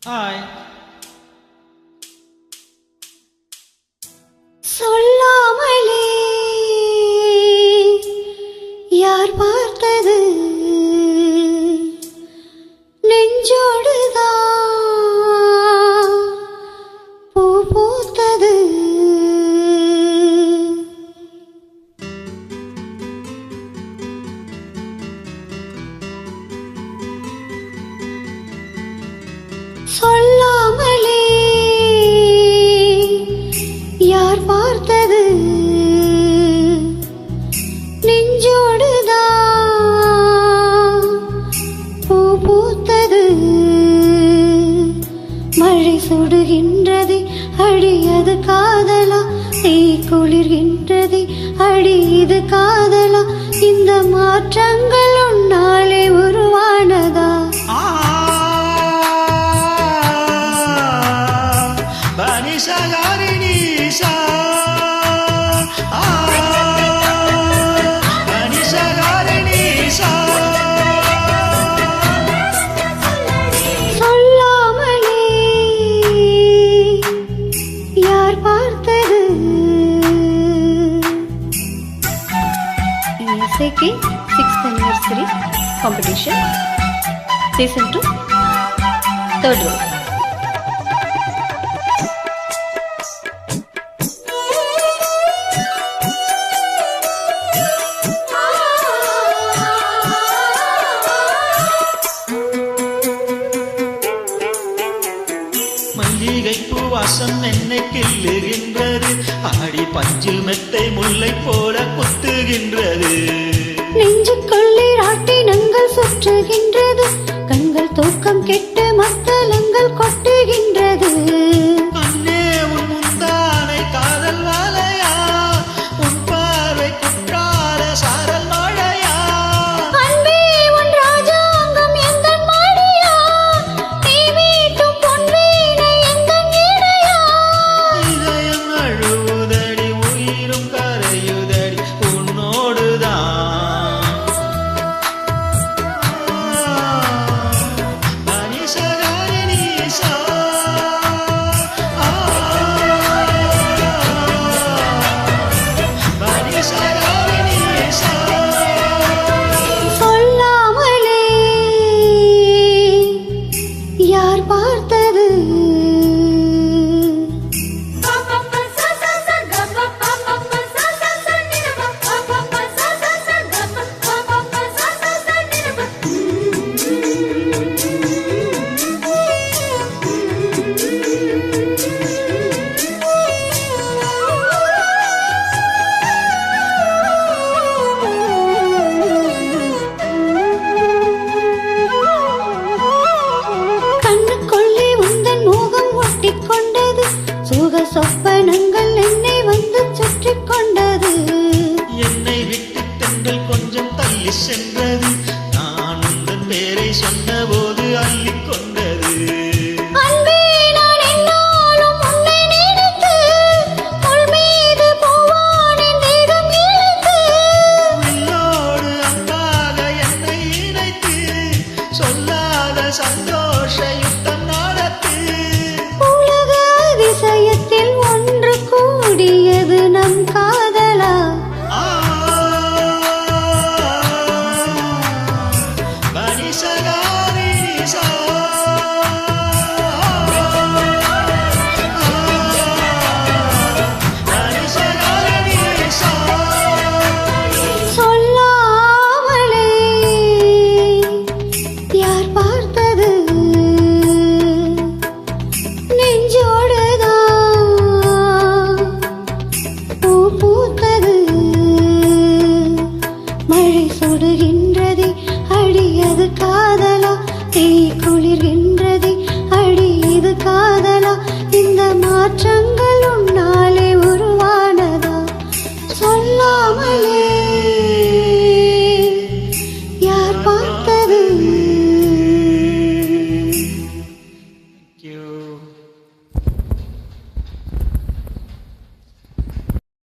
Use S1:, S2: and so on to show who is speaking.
S1: Hi.
S2: சொல்லாமலே யார் பார்த்தது நெஞ்சோடுதான் பூ பூத்தது. சொல்லாமலே யார் பார்த்தது நெஞ்சோடுதான் பூ பூத்தது. மழை சுடுகின்றது அடி அது காதலா, தீ குளிர்கின்றது அடி இது காதலா, இந்த மாற்றங்கள் உன்னாலே உருவானதா? சொல்லாமலே யார் பார்த்தது? SAK 6th anniversary competition season 2 third round.
S1: மல்லிகை பூவாசம் என்னை கிள்ளுகின்றது, ஆடி பஞ்சில் மெத்தை முல்லை போல குத்துகின்றது.
S2: நெஞ்சுக்குள்ளே ராட்டினங்கள் சுற்றுகின்றது, கண்கள் தூக்கம் கெட்டு மத்தளங்கள் கொட்டுகின்றது.
S1: கண்ணே உன் முந்தானை காதல் வாழையா, உன் பார்வை குற்றால சாரல் மழையா.
S2: அன்பே உன் ராஜாங்கம் எந்தன் மாடியா, நீ மீட்டும் பொன் வீணை எந்தன் இடையா.
S1: இதயம் அழுவுதடி உயிரும் கரையுதடி உன்னோடுதான்.
S2: சொல்லாமலே யார் பார்த்தது? கண்ணுக்குள்ளே உந்தன் மோகம் ஒட்டிக் கொண்டது, சுக சொப்பனங்கள் என்னை வந்து சுற்றிக் கொண்டது.
S1: என்னை விட்டு தென்றல் கொஞ்சம் தள்ளி சென்றது, நான் உந்தன் பேரை சொன்னபோது அள்ளிக் கொண்டது.
S2: அன்பே நான் என்னாலும் உன்னை நினைத்து, உள் மீது பூவானின் தேகம் இழுத்து.
S1: உன்னோடு அன்பாக என்னை இணைத்து, சொல்லாத சந்தோஷ யுத்தம் நடத்து.
S2: உலக அதிசயத்தில் ஒன்று கூடியது நம் காதலா?
S1: ஆ, பனிசகாரிசா. பனிசகாரிசா.
S2: சொல்லாமலே யார் பார்த்தது? நெஞ்சோடுதான் பூ பூத்தது. மழை சுடுகின்றது அடி அது காதலா, தீ குளிர்கின்றது அடி இது காதலா, இந்த மாற்றங்கள்